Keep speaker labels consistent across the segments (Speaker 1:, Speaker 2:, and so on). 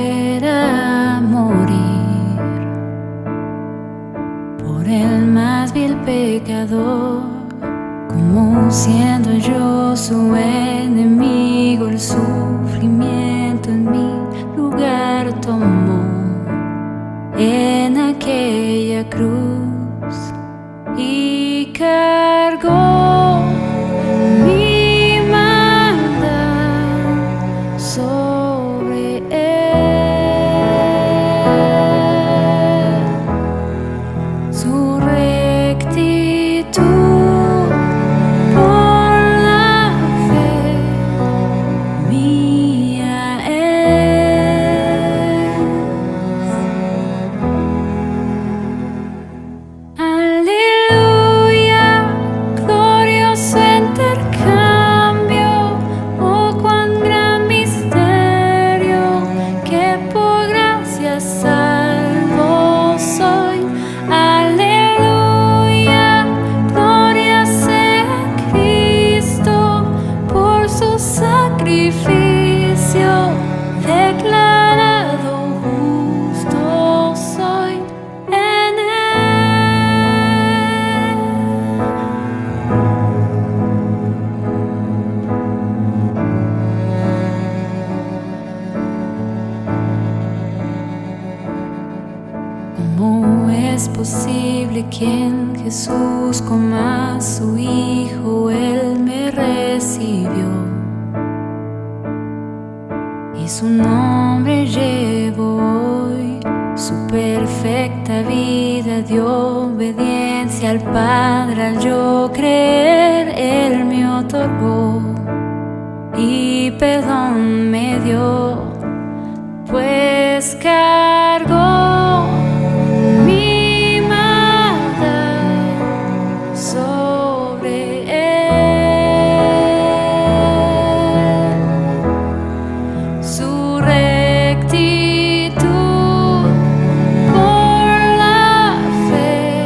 Speaker 1: pudiera morir por el más vil pecador, como siendo yo su enemigo, el sufrimiento en mi lugar tomó en aquella cruz y cargó mi maldad sobre él. Su rectitud por la fe mía es. Aleluya, glorioso intercambio, oh cuán gran misterio, que por gracia salvo soy. Aleluya, gloria sea Cristo, por su sacrificio, declarado justo soy en él. ¿Cómo es posible que en Jesús como a su Hijo Él me recibió? Y su nombre llevo hoy, su perfecta vida de obediencia al Padre, al yo creer, Él me otorgó y perdón me dio, pues cargó mi maldad sobre él. Su rectitud por la fe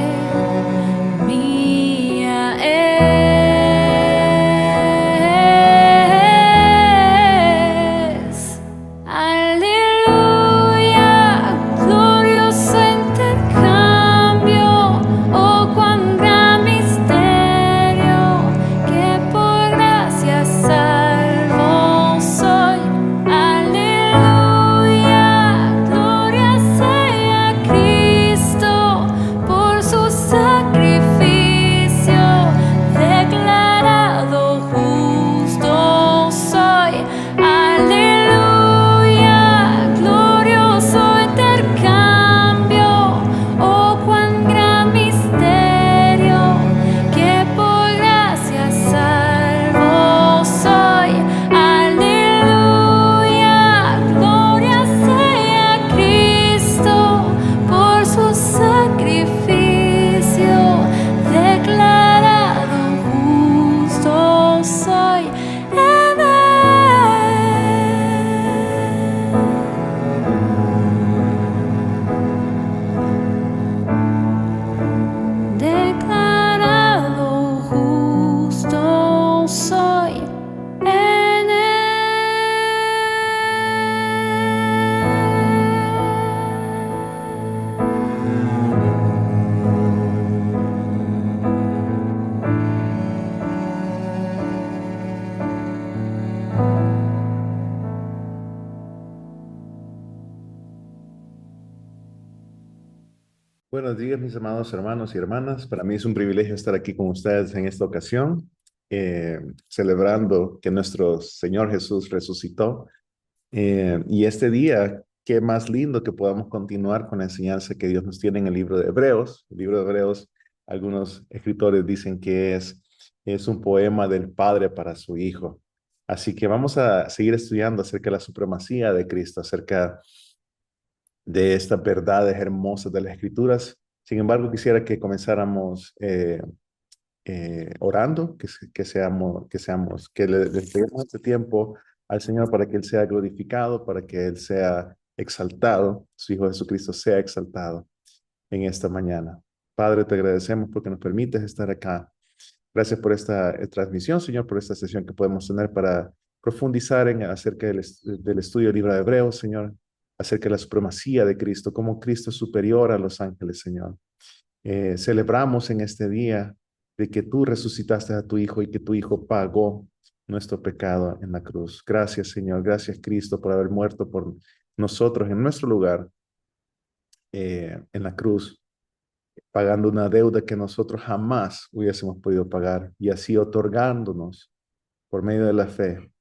Speaker 1: mía es. Aleluya, glorioso intercambio, oh cuán gran misterio, que por gracia salvo soy. Aleluya, gloria sea Cristo, por su sacrificio, declarado justo soy. Aleluya, glorioso intercambio, oh cuán gran misterio, que por gracia salvo soy. Aleluya, gloria sea Cristo, por su sacrificio, declarado justo soy en él. Declarado justo soy en él.
Speaker 2: Buenos días, mis amados hermanos y hermanas. Para mí es un privilegio estar aquí con ustedes en esta ocasión, celebrando que nuestro Señor Jesús resucitó. Y este día, qué más lindo que podamos continuar con la enseñanza que Dios nos tiene en el libro de Hebreos. El libro de Hebreos, algunos escritores dicen que es un poema del Padre para su Hijo. Así que vamos a seguir estudiando acerca de la supremacía de Cristo, acerca de estas verdades hermosas de las Escrituras. Sin embargo, quisiera que comenzáramos orando, que le entreguemos este tiempo al Señor para que Él sea glorificado, para que Él sea exaltado, su Hijo Jesucristo sea exaltado en esta mañana. Padre, te agradecemos porque nos permites estar acá. Gracias por esta transmisión, Señor, por esta sesión que podemos tener para profundizar acerca del estudio del libro de Hebreos, Señor. acerca de la supremacía de Cristo, cómo Cristo es superior a los ángeles, Señor. Celebramos en este día de que tú resucitaste a tu Hijo y que tu Hijo pagó nuestro pecado en la cruz. Gracias, Señor. Gracias, Cristo, por haber muerto por nosotros en nuestro lugar en la cruz, pagando una deuda que nosotros jamás hubiésemos podido pagar y así otorgándonos por medio de la fe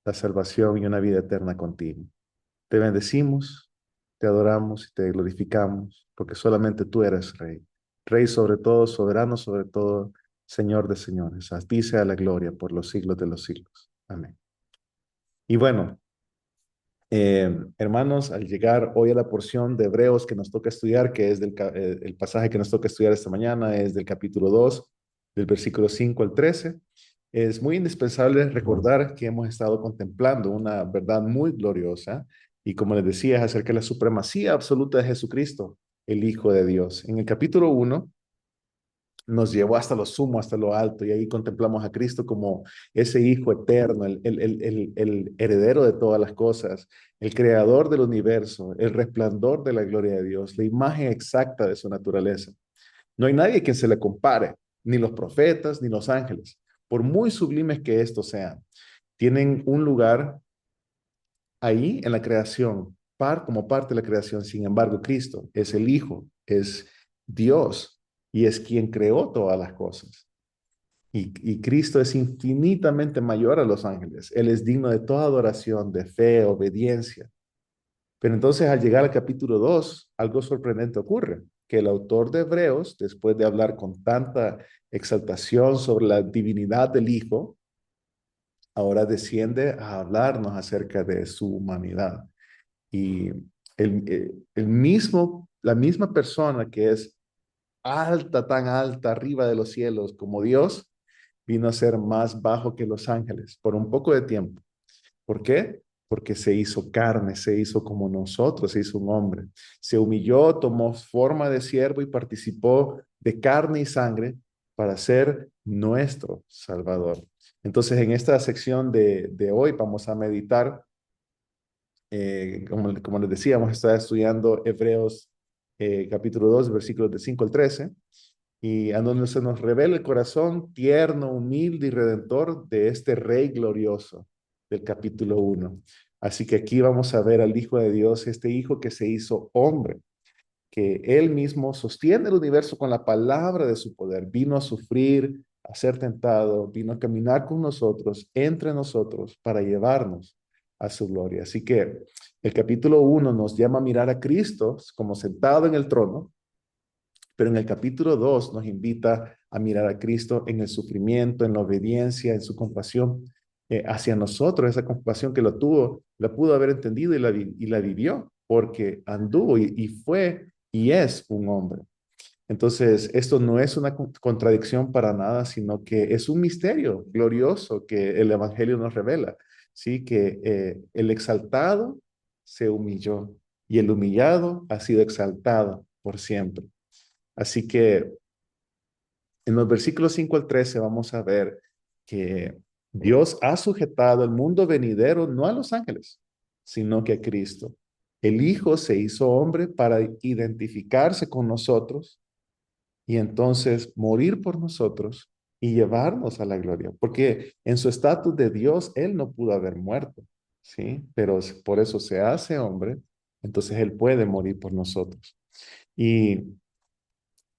Speaker 2: la salvación y una vida eterna contigo. Te bendecimos, te adoramos y te glorificamos, porque solamente tú eres Rey. Rey sobre todo, soberano sobre todo, Señor de señores. A ti sea la gloria por los siglos de los siglos. Amén. Y bueno, hermanos, al llegar hoy a la porción de Hebreos que nos toca estudiar, que es el pasaje que nos toca estudiar esta mañana, es del capítulo 2, del versículo 5 al 13. Es muy indispensable recordar que hemos estado contemplando una verdad muy gloriosa y, como les decía, es acerca de la supremacía absoluta de Jesucristo, el Hijo de Dios. En el capítulo 1 nos llevó hasta lo sumo, hasta lo alto, y ahí contemplamos a Cristo como ese Hijo eterno, el heredero de todas las cosas, el creador del universo, el resplandor de la gloria de Dios, la imagen exacta de su naturaleza. No hay nadie quien se le compare, ni los profetas, ni los ángeles, por muy sublimes que estos sean. Tienen un lugar ahí en la creación, como parte de la creación. Sin embargo, Cristo es el Hijo, es Dios y es quien creó todas las cosas. Y Cristo es infinitamente mayor a los ángeles. Él es digno de toda adoración, de fe, obediencia. Pero entonces al llegar al capítulo 2, algo sorprendente ocurre, que el autor de Hebreos, después de hablar con tanta exaltación sobre la divinidad del Hijo, ahora desciende a hablarnos acerca de su humanidad. Y la misma persona que es alta, tan alta, arriba de los cielos como Dios, vino a ser más bajo que los ángeles por un poco de tiempo. ¿Por qué? Porque se hizo carne, se hizo como nosotros, se hizo un hombre. Se humilló, tomó forma de siervo y participó de carne y sangre para ser nuestro Salvador. Entonces, en esta sección de hoy vamos a meditar, como les decía, vamos a estar estudiando Hebreos capítulo 2, versículos de 5 al 13, y a donde se nos revela el corazón tierno, humilde y redentor de este Rey glorioso del capítulo 1. Así que aquí vamos a ver al Hijo de Dios, este Hijo que se hizo hombre, que Él mismo sostiene el universo con la palabra de su poder. Vino a sufrir, a ser tentado, vino a caminar con nosotros, entre nosotros, para llevarnos a su gloria. Así que el capítulo 1 nos llama a mirar a Cristo como sentado en el trono, pero en el capítulo 2 nos invita a mirar a Cristo en el sufrimiento, en la obediencia, en su compasión hacia nosotros, esa compasión que lo tuvo, la pudo haber entendido y la vivió, porque anduvo y fue y es un hombre. Entonces, esto no es una contradicción para nada, sino que es un misterio glorioso que el Evangelio nos revela, ¿sí? Que el exaltado se humilló y el humillado ha sido exaltado por siempre. Así que en los versículos 5 al 13 vamos a ver que Dios ha sujetado el mundo venidero no a los ángeles, sino que a Cristo. El Hijo se hizo hombre para identificarse con nosotros y entonces morir por nosotros y llevarnos a la gloria, porque en su estatus de Dios Él no pudo haber muerto, ¿sí? Pero por eso se hace hombre, entonces Él puede morir por nosotros. Y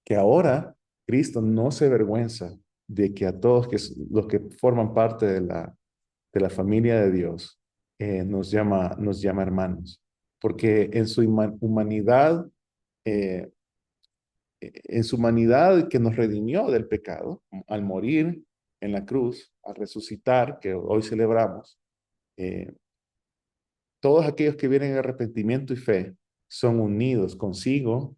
Speaker 2: que ahora Cristo no se avergüenza de que a todos los que forman parte de la familia de Dios nos llama hermanos, porque eh, en su humanidad que nos redimió del pecado, al morir en la cruz, al resucitar, que hoy celebramos, eh, todos aquellos que vienen en arrepentimiento y fe son unidos consigo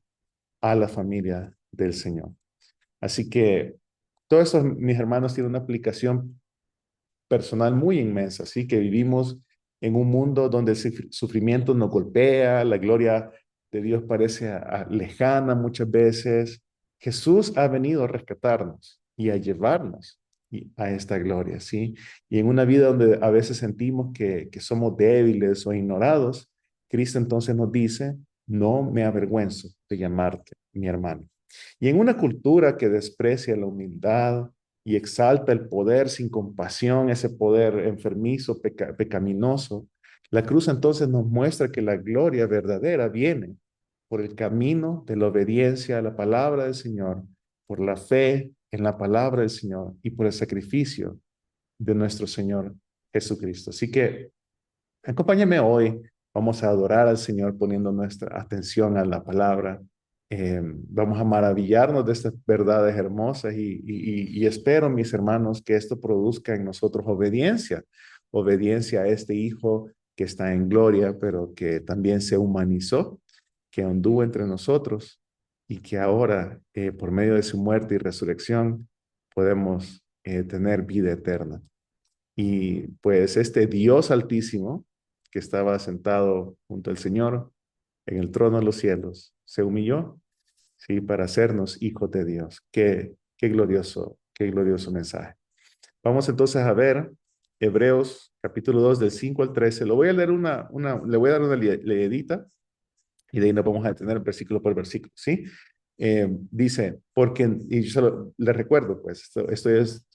Speaker 2: a la familia del Señor. Así que todo eso, mis hermanos, tiene una aplicación personal muy inmensa, así que vivimos en un mundo donde el sufrimiento nos golpea, la gloria de Dios parece lejana muchas veces. Jesús ha venido a rescatarnos y a llevarnos a esta gloria, ¿sí? Y en una vida donde a veces sentimos que somos débiles o ignorados, Cristo entonces nos dice, no me avergüenzo de llamarte mi hermano. Y en una cultura que desprecia la humildad y exalta el poder sin compasión, ese poder enfermizo, pecaminoso, la cruz entonces nos muestra que la gloria verdadera viene por el camino de la obediencia a la palabra del Señor, por la fe en la palabra del Señor y por el sacrificio de nuestro Señor Jesucristo. Así que acompáñame hoy, vamos a adorar al Señor poniendo nuestra atención a la palabra. Vamos a maravillarnos de estas verdades hermosas y espero, mis hermanos, que esto produzca en nosotros obediencia, obediencia a este Hijo que está en gloria, pero que también se humanizó, que anduvo entre nosotros y que ahora, por medio de su muerte y resurrección, podemos tener vida eterna. Y pues este Dios altísimo, que estaba sentado junto al Señor en el trono de los cielos, se humilló, ¿sí? Para hacernos hijos de Dios. Qué glorioso mensaje. Vamos entonces a ver Hebreos capítulo 2 del 5 al 13. Lo voy a leer le voy a dar una leedita y de ahí nos vamos a detener versículo por versículo, ¿sí? Dice, porque, y yo solo le recuerdo, pues,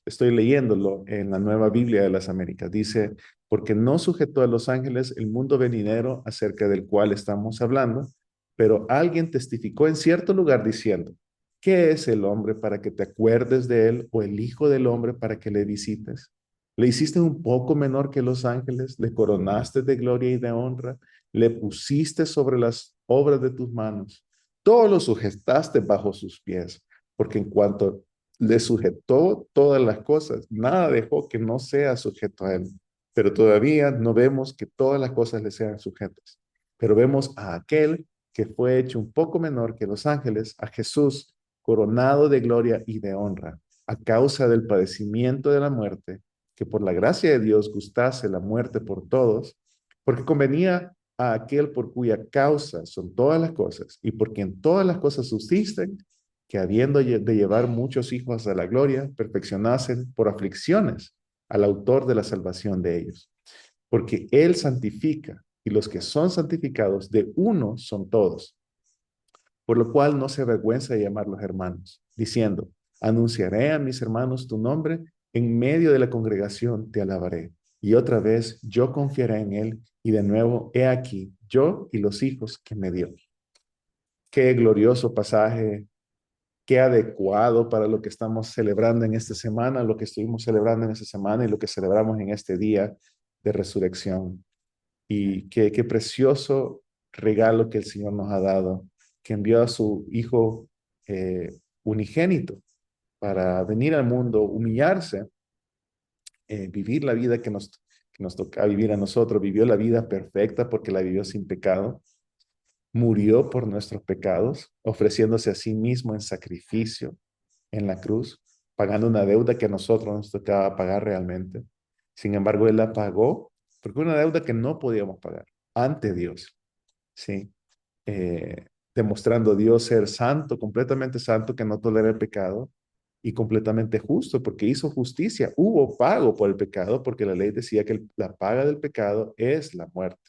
Speaker 2: estoy leyéndolo en la Nueva Biblia de las Américas. Dice, porque no sujetó a los ángeles el mundo venidero acerca del cual estamos hablando, pero alguien testificó en cierto lugar diciendo, ¿qué es el hombre para que te acuerdes de él o el hijo del hombre para que le visites? Le hiciste un poco menor que los ángeles, le coronaste de gloria y de honra, le pusiste sobre las obras de tus manos. Todo lo sujetaste bajo sus pies, porque en cuanto le sujetó todas las cosas, nada dejó que no sea sujeto a él. Pero todavía no vemos que todas las cosas le sean sujetas. Pero vemos a aquel que fue hecho un poco menor que los ángeles, a Jesús, coronado de gloria y de honra, a causa del padecimiento de la muerte, que por la gracia de Dios gustase la muerte por todos, porque convenía a aquel por cuya causa son todas las cosas y por quien todas las cosas subsisten, que habiendo de llevar muchos hijos a la gloria, perfeccionasen por aflicciones al autor de la salvación de ellos. Porque Él santifica y los que son santificados de uno son todos. Por lo cual no se avergüenza de llamarlos hermanos, diciendo, anunciaré a mis hermanos tu nombre, en medio de la congregación te alabaré. Y otra vez yo confiaré en él, y de nuevo he aquí, yo y los hijos que me dio. Qué glorioso pasaje, qué adecuado para lo que estamos celebrando en esta semana, lo que estuvimos celebrando en esta semana y lo que celebramos en este día de resurrección. Y qué precioso regalo que el Señor nos ha dado, que envió a su Hijo unigénito para venir al mundo, humillarse, vivir la vida que nos toca vivir a nosotros, vivió la vida perfecta porque la vivió sin pecado, murió por nuestros pecados, ofreciéndose a sí mismo en sacrificio en la cruz, pagando una deuda que a nosotros nos tocaba pagar realmente. Sin embargo, Él la pagó porque una deuda que no podíamos pagar ante Dios, ¿sí? Demostrando Dios ser santo, completamente santo, que no tolera el pecado, y completamente justo, porque hizo justicia. Hubo pago por el pecado, porque la ley decía que la paga del pecado es la muerte.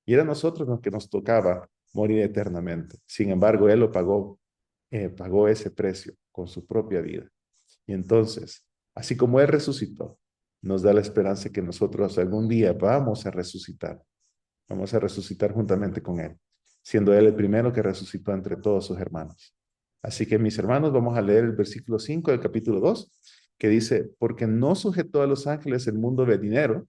Speaker 2: Y era a nosotros los que nos tocaba morir eternamente. Sin embargo, Él lo pagó, pagó ese precio con su propia vida. Y entonces, así como Él resucitó, nos da la esperanza que nosotros algún día vamos a resucitar. Vamos a resucitar juntamente con Él, siendo Él el primero que resucitó entre todos sus hermanos. Así que, mis hermanos, vamos a leer el versículo 5 del capítulo 2, que dice, porque no sujetó a los ángeles el mundo venidero,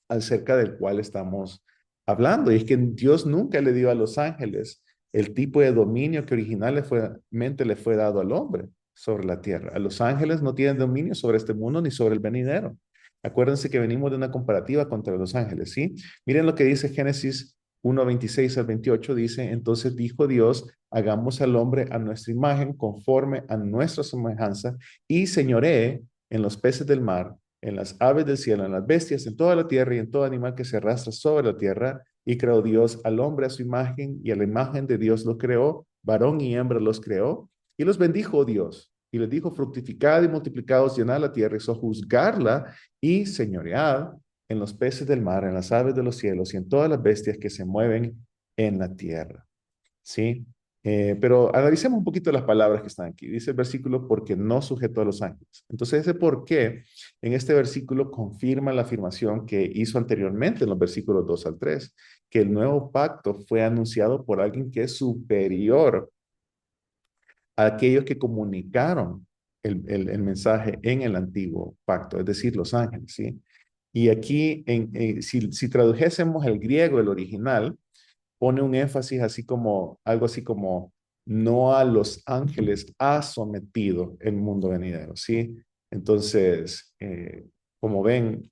Speaker 2: acerca del cual estamos hablando. Y es que Dios nunca le dio a los ángeles el tipo de dominio que originalmente le fue dado al hombre sobre la tierra. A los ángeles no tienen dominio sobre este mundo ni sobre el venidero. Acuérdense que venimos de una comparativa contra los ángeles, ¿sí? Miren lo que dice Génesis 1:26 al 28, dice, entonces dijo Dios, hagamos al hombre a nuestra imagen, conforme a nuestra semejanza, y señoree en los peces del mar, en las aves del cielo, en las bestias, en toda la tierra y en todo animal que se arrastra sobre la tierra. Y creó Dios al hombre a su imagen, y a la imagen de Dios lo creó, varón y hembra los creó, y los bendijo Dios. Y les dijo, fructificad y multiplicaos, llenad la tierra y sojuzgarla y señoread en los peces del mar, en las aves de los cielos y en todas las bestias que se mueven en la tierra. ¿Sí? Pero analicemos un poquito las palabras que están aquí. Dice el versículo, porque no sujetó a los ángeles. Entonces, ese por qué en este versículo confirma la afirmación que hizo anteriormente en los versículos 2 al 3, que el nuevo pacto fue anunciado por alguien que es superior a aquellos que comunicaron el mensaje en el antiguo pacto, es decir, los ángeles, ¿sí? Y aquí, si tradujésemos el griego, el original, pone un énfasis así como, algo así como, no a los ángeles ha sometido el mundo venidero, ¿sí? Entonces, como ven,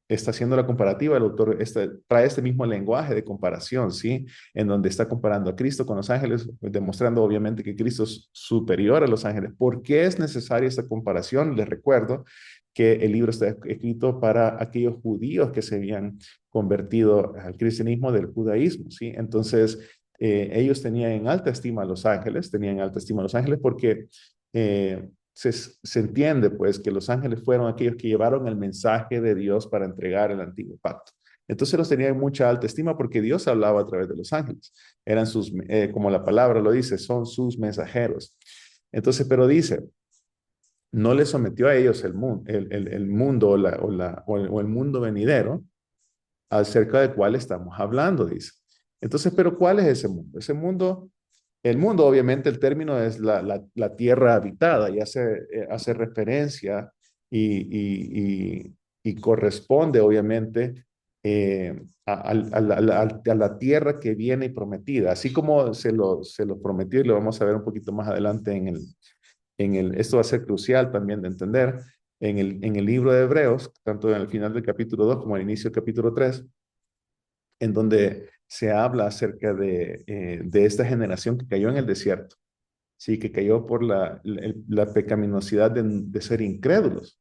Speaker 2: está haciendo la comparativa, el autor trae este mismo lenguaje de comparación, ¿sí? En donde está comparando a Cristo con los ángeles, demostrando obviamente que Cristo es superior a los ángeles. ¿Por qué es necesaria esta comparación? Les recuerdo que el libro está escrito para aquellos judíos que se habían convertido al cristianismo del judaísmo, ¿sí? Entonces, ellos tenían en alta estima a los ángeles, tenían en alta estima a los ángeles porque se entiende pues que los ángeles fueron aquellos que llevaron el mensaje de Dios para entregar el antiguo pacto. Entonces los tenían en mucha alta estima porque Dios hablaba a través de los ángeles. Eran sus, como la palabra lo dice, son sus mensajeros. Entonces, pero dice, no le sometió a ellos el mundo o el mundo venidero acerca del cual estamos hablando, dice. Entonces, pero ¿cuál es ese mundo? Ese mundo, el mundo, obviamente, el término es la tierra habitada y hace referencia y corresponde, obviamente, a la tierra que viene y prometida, así como se lo prometió y lo vamos a ver un poquito más adelante esto va a ser crucial también de entender, en el libro de Hebreos, tanto en el final del capítulo 2 como al inicio del capítulo 3, en donde se habla acerca de esta generación que cayó en el desierto, sí, que cayó por la pecaminosidad de ser incrédulos.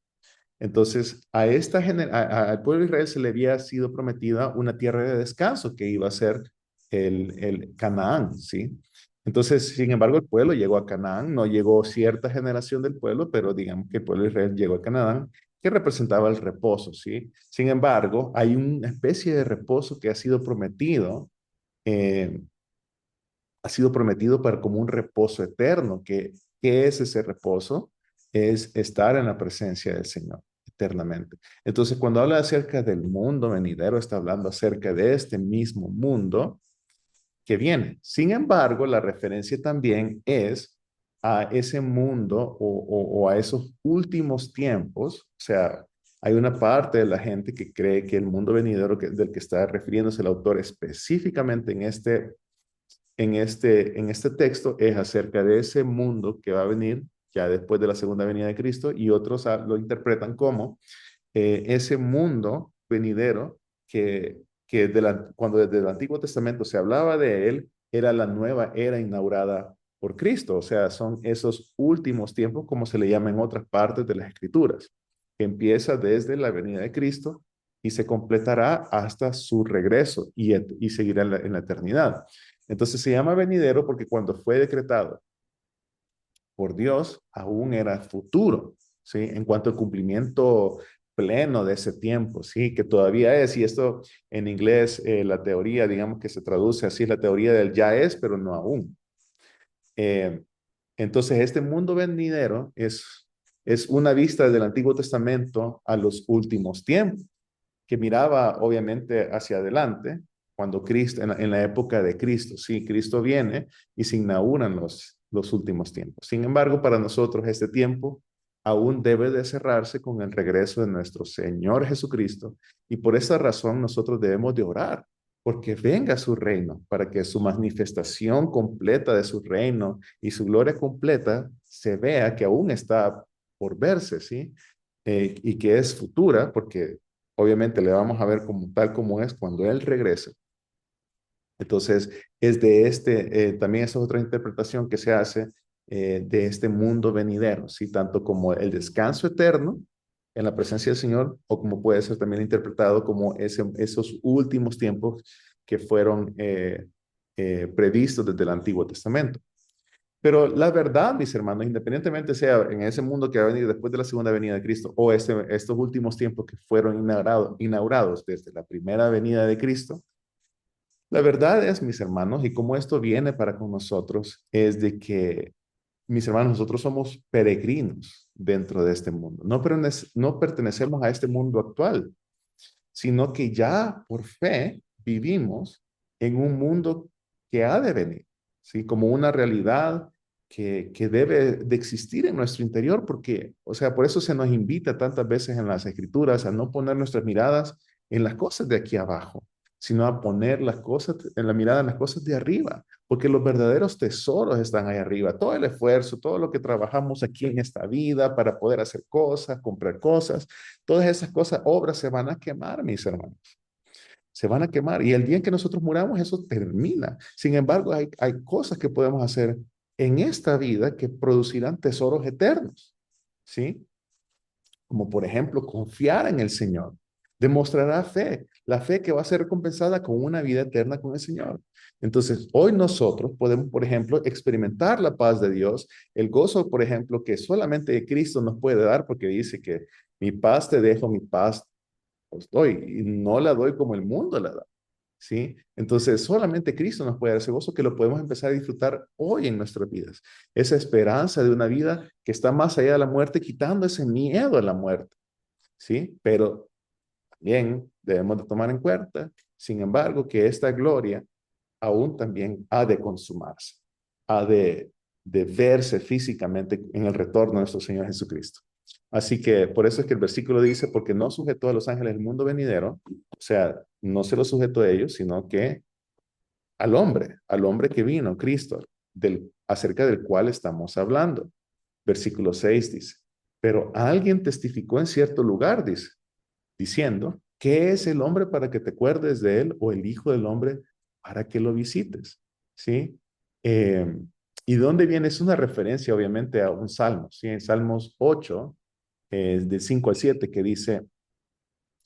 Speaker 2: Entonces, al pueblo de Israel se le había sido prometida una tierra de descanso que iba a ser el Canaán, ¿sí? Entonces, sin embargo, el pueblo llegó a Canaán, no llegó cierta generación del pueblo, pero digamos que el pueblo de Israel llegó a Canaán, que representaba el reposo, ¿sí? Sin embargo, hay una especie de reposo que eh, ha sido prometido para como un reposo eterno. ¿Qué es ese reposo? Es estar en la presencia del Señor eternamente. Entonces, cuando habla acerca del mundo venidero, está hablando acerca de este mismo mundo que viene. Sin embargo, la referencia también es a ese mundo o a esos últimos tiempos. O sea, hay una parte de la gente que cree que el mundo venidero del que está refiriéndose el autor específicamente en este texto es acerca de ese mundo que va a venir ya después de la segunda venida de Cristo y otros lo interpretan como ese mundo venidero que cuando desde el Antiguo Testamento se hablaba de él, era la nueva era inaugurada por Cristo. O sea, son esos últimos tiempos, como se le llama en otras partes de las Escrituras, que empieza desde la venida de Cristo y se completará hasta su regreso y seguirá en la eternidad. Entonces se llama venidero porque cuando fue decretado por Dios, aún era futuro, ¿sí? En cuanto al cumplimiento pleno de ese tiempo, ¿sí? Que todavía es, y esto en inglés, la teoría, digamos que se traduce así, la teoría del ya es, pero no aún. Eh, entonces, este mundo venidero es una vista del Antiguo Testamento a los últimos tiempos, que miraba obviamente hacia adelante, cuando Cristo, en la época de Cristo, sí, Cristo viene y se inauguran los últimos tiempos. Sin embargo, para nosotros este tiempo aún debe de cerrarse con el regreso de nuestro Señor Jesucristo y por esa razón nosotros debemos de orar porque venga su reino, para que su manifestación completa de su reino y su gloria completa se vea que aún está por verse, ¿sí? Y que es futura, porque obviamente le vamos a ver como tal como es cuando Él regrese. Entonces, es de también esa otra interpretación que se hace de este mundo venidero, ¿sí? Tanto como el descanso eterno en la presencia del Señor, o como puede ser también interpretado como esos últimos tiempos que fueron previstos desde el Antiguo Testamento. Pero la verdad, mis hermanos, independientemente sea en ese mundo que va a venir después de la segunda venida de Cristo o estos últimos tiempos que fueron inaugurados desde la primera venida de Cristo, la verdad es, mis hermanos, y cómo esto viene para con nosotros, es de que, mis hermanos, nosotros somos peregrinos dentro de este mundo. No pertenecemos a este mundo actual, sino que ya por fe vivimos en un mundo que ha de venir, ¿sí? Como una realidad que debe de existir en nuestro interior, porque, o sea, por eso se nos invita tantas veces en las escrituras a no poner nuestras miradas en las cosas de aquí abajo, sino a poner las cosas, en la mirada en las cosas de arriba, porque los verdaderos tesoros están ahí arriba. Todo el esfuerzo, todo lo que trabajamos aquí en esta vida para poder hacer cosas, comprar cosas, todas esas cosas, obras se van a quemar, mis hermanos. Se van a quemar. Y el día en que nosotros muramos, eso termina. Sin embargo, hay cosas que podemos hacer en esta vida que producirán tesoros eternos. ¿Sí? Como por ejemplo, confiar en el Señor. Demostrará fe, la fe que va a ser recompensada con una vida eterna con el Señor. Entonces, hoy nosotros podemos, por ejemplo, experimentar la paz de Dios, el gozo, por ejemplo, que solamente Cristo nos puede dar, porque dice que mi paz te dejo, mi paz os doy, y no la doy como el mundo la da. ¿Sí? Entonces, solamente Cristo nos puede dar ese gozo que lo podemos empezar a disfrutar hoy en nuestras vidas. Esa esperanza de una vida que está más allá de la muerte, quitando ese miedo a la muerte. ¿Sí? Pero también debemos de tomar en cuenta, sin embargo, que esta gloria aún también ha de consumarse, ha de verse físicamente en el retorno de nuestro Señor Jesucristo. Así que por eso es que el versículo dice, porque no sujetó a los ángeles del mundo venidero, o sea, no se lo sujetó a ellos, sino que al hombre que vino, Cristo, acerca del cual estamos hablando. Versículo 6 dice, pero alguien testificó en cierto lugar, dice, diciendo, ¿qué es el hombre para que te acuerdes de él o el hijo del hombre para que lo visites? ¿Sí? Eh, ¿Y dónde viene? Es una referencia obviamente a un salmo, ¿sí? En Salmos 8, de 5 al 7, que dice,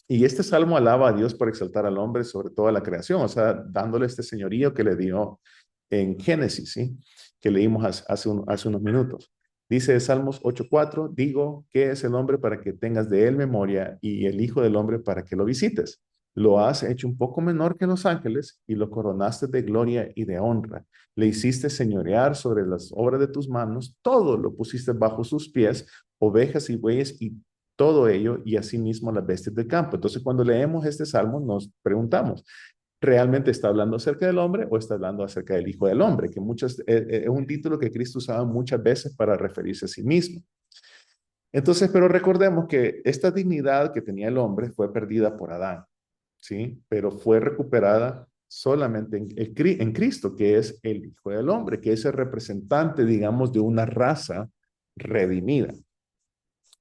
Speaker 2: y este salmo alaba a Dios por exaltar al hombre sobre toda la creación, o sea, dándole este señorío que le dio en Génesis, ¿sí? Que leímos hace unos minutos. Dice Salmos 8:4, digo, ¿qué es el hombre para que tengas de él memoria y el hijo del hombre para que lo visites? Lo has hecho un poco menor que los ángeles y lo coronaste de gloria y de honra. Le hiciste señorear sobre las obras de tus manos, todo lo pusiste bajo sus pies, ovejas y bueyes y todo ello y asimismo las bestias del campo. Entonces, cuando leemos este salmo, nos preguntamos, ¿realmente está hablando acerca del hombre o está hablando acerca del Hijo del Hombre? Que es un título que Cristo usaba muchas veces para referirse a sí mismo. Entonces, pero recordemos que esta dignidad que tenía el hombre fue perdida por Adán, ¿sí? Pero fue recuperada solamente en Cristo, que es el Hijo del Hombre, que es el representante, digamos, de una raza redimida.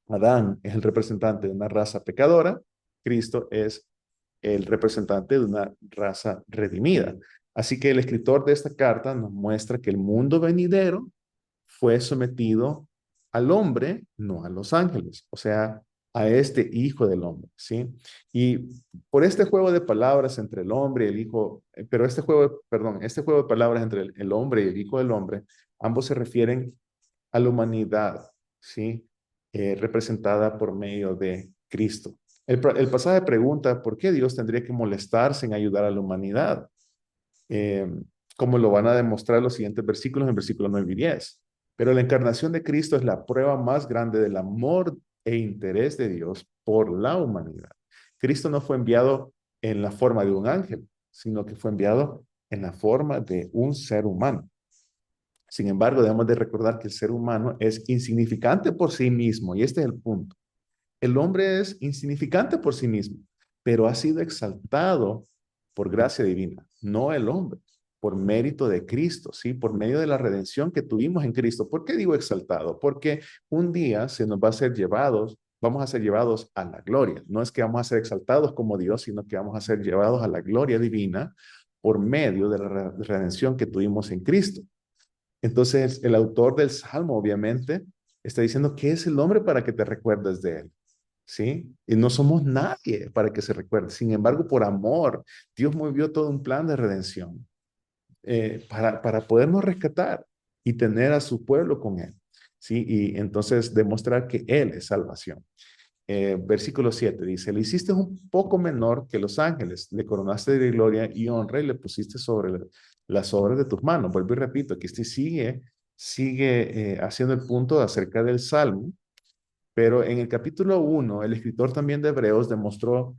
Speaker 2: Adán es el representante de una raza pecadora, Cristo es el representante de una raza redimida. Así que el escritor de esta carta nos muestra que el mundo venidero fue sometido al hombre, no a los ángeles, o sea, a este hijo del hombre, ¿sí? Y por este juego de palabras entre el hombre y el hijo, pero este juego de palabras entre el hombre y el hijo del hombre, ambos se refieren a la humanidad, ¿sí? Representada por medio de Cristo. El pasaje pregunta, ¿por qué Dios tendría que molestarse en ayudar a la humanidad? Eh, como lo van a demostrar los siguientes versículos en versículos 9 y 10. Pero la encarnación de Cristo es la prueba más grande del amor e interés de Dios por la humanidad. Cristo no fue enviado en la forma de un ángel, sino que fue enviado en la forma de un ser humano. Sin embargo, debemos de recordar que el ser humano es insignificante por sí mismo, y este es el punto. El hombre es insignificante por sí mismo, pero ha sido exaltado por gracia divina, no el hombre, por mérito de Cristo, ¿sí? Por medio de la redención que tuvimos en Cristo. ¿Por qué digo exaltado? Porque un día se nos va a ser llevados, vamos a ser llevados a la gloria. No es que vamos a ser exaltados como Dios, sino que vamos a ser llevados a la gloria divina por medio de la redención que tuvimos en Cristo. Entonces, el autor del Salmo, obviamente, está diciendo que es el hombre para que te recuerdes de él. ¿Sí? Y no somos nadie para que se recuerde. Sin embargo, por amor, Dios movió todo un plan de redención para podernos rescatar. y tener a su pueblo con él, ¿sí? Y entonces demostrar que él es salvación. Versículo 7 dice, le hiciste un poco menor que los ángeles, le coronaste de gloria y honra y le pusiste sobre las obras de tus manos. Vuelvo y repito, que sigue haciendo el punto acerca del Salmo, pero en el capítulo 1, el escritor también de Hebreos demostró